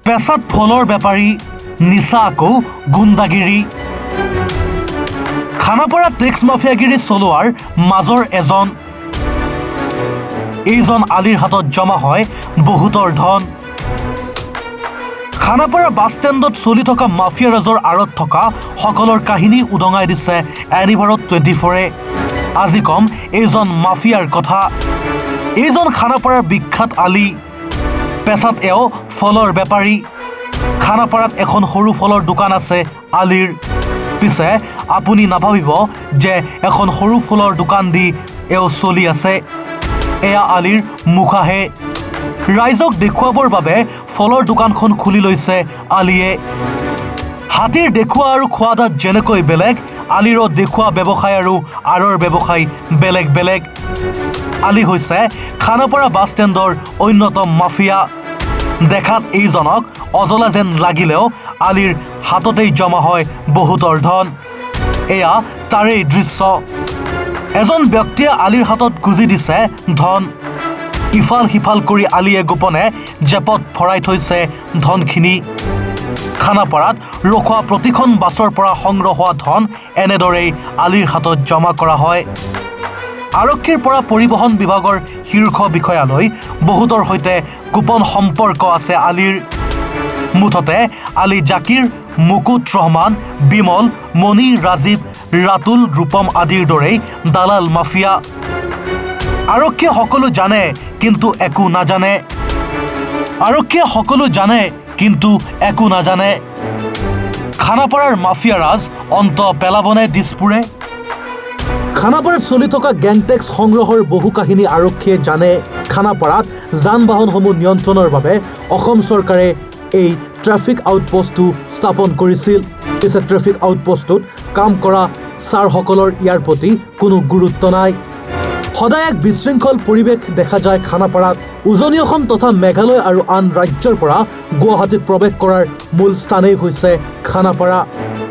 পেছাত ফলৰ বেপাৰী নিচা আকৌ গুণ্ডাগিৰি খানাপাৰা টেক্স মাফিয়াগিৰি চলোৱাৰ মাজৰ এইজন আলিৰ হাতত জমা হয় বহুতৰ ধন খানাপাৰা বাছ ষ্টেণ্ডত চলি থকা মাফিয়া ৰাজৰ আঁৰত থকা সকলৰ কাহিনী উদঙাই দিছে এনিভাৰত 24 আজি কম এইজন মাফিয়াৰ কথা এইজন খানাপাৰাৰ বিখ্যাত আলি পেছাত এও ফলৰ বেপাৰী খানাপাৰাত এখন সৰু ফলৰ দোকান আছে আলিৰ পিছে আপুনি নাভাবিব যে এখন সৰু ফলৰ দোকান দি এও চলি আছে এয়া আলিৰ মুখাহে ৰাইজক দেখুৱাবৰ বাবে ফলৰ দোকানখন খুলি লৈছে আলিয়ে হাতীৰ দেখুৱা আৰু খোৱাদাত যেনেকৈ বেলেগ আলিৰ দেখুৱা ব্যৱসায় আৰু আৰৰ ব্যৱসায় বেলেগ বেলেগ আলি হৈছে খানাপাৰা বাছ ষ্টেণ্ডৰ অন্যতম মাফিয়া দেখাত এইজনক অজলা যেন লাগিলেও আলিৰ হাততেই জমা হয় বহুতৰ ধন এয়া তাৰেই দৃশ্য এজন ব্যক্তিয়ে আলিৰ হাতত গুজি দিছে ধন ইফাল সিফাল কৰি আলিয়ে গোপনে জেপত ভৰাই থৈছে ধনখিনি খানাপাৰাত ৰখোৱা প্ৰতিখন বাছৰ পৰা সংগ্ৰহ হোৱা ধন এনেদৰেই আলিৰ হাতত জমা কৰা হয় আৰক্ষীৰ পৰা পৰিবহণ বিভাগৰ শীৰ্ষ বিষয়ালৈ বহুতৰ সৈতে গোপন সম্পৰ্ক আছে আলিৰ মুঠতে আলি জাকিৰ মুকুট ৰহমান বিমল মণি ৰাজীৱ ৰাতুল ৰূপম আদিৰ দৰেই দালাল মাফিয়া আৰক্ষীয়ে সকলো জানে কিন্তু একো নাজানে আৰক্ষীয়ে সকলো জানে কিন্তু একো নাজানে খানাপাৰাৰ মাফিয়া ৰাজ অন্ত পেলাবনে দিছপুৰে খানাপাৰাত চলি থকা গ্যাংটেক্স সংগ্ৰহৰ বহু কাহিনী আৰক্ষীয়ে জানে খানাপাৰাত যান বাহনসমূহ নিয়ন্ত্ৰণৰ বাবে অসম চৰকাৰে এই ট্ৰাফিক আউটপোষ্টটো স্থাপন কৰিছিল পিছে ট্ৰাফিক আউটপোষ্টত কাম কৰা ছাৰসকলৰ ইয়াৰ প্ৰতি কোনো গুৰুত্ব নাই সদায় এক বিশৃংখল পৰিৱেশ দেখা যায় খানাপাৰাত উজনি অসম তথা মেঘালয় আৰু আন ৰাজ্যৰ পৰা গুৱাহাটীত প্ৰৱেশ কৰাৰ মূল স্থানেই হৈছে খানাপাৰা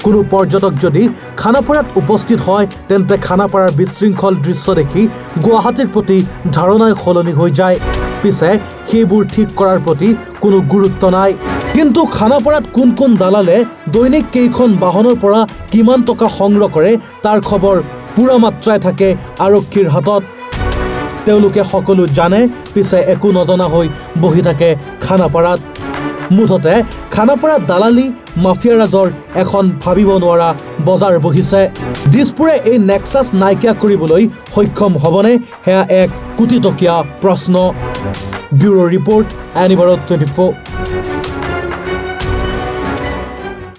কোনো পৰ্যটক যদি খানাপাৰাত উপস্থিত হয় তেন্তে খানাপাৰাৰ বিশৃংখল দৃশ্য দেখি গুৱাহাটীৰ প্ৰতি ধাৰণাই সলনি হৈ যায় পিছে সেইবোৰ ঠিক কৰাৰ প্ৰতি কোনো গুৰুত্ব নাই কিন্তু খানাপাৰাত কোন কোন দালালে দৈনিক কেইখন বাহনৰ পৰা কিমান টকা সংগ্ৰহ কৰে তাৰ খবৰ পুৰা মাত্ৰাই থাকে আৰক্ষীৰ হাতত তেওঁলোকে সকলো জানে পিছে একো নজনা হৈ বহি থাকে খানাপাৰাত মুঠতে খানাপাৰাত দালালি মাফিয়া ৰাজৰ এখন ভাবিব নোৱাৰা বজাৰ বহিছে দিছপুৰে এই নেক্সাছ নাইকিয়া কৰিবলৈ সক্ষম হ'বনে সেয়া এক কোটি টকীয়া প্ৰশ্ন ব্যুৰো ৰিপৰ্ট এনিভাৰত 24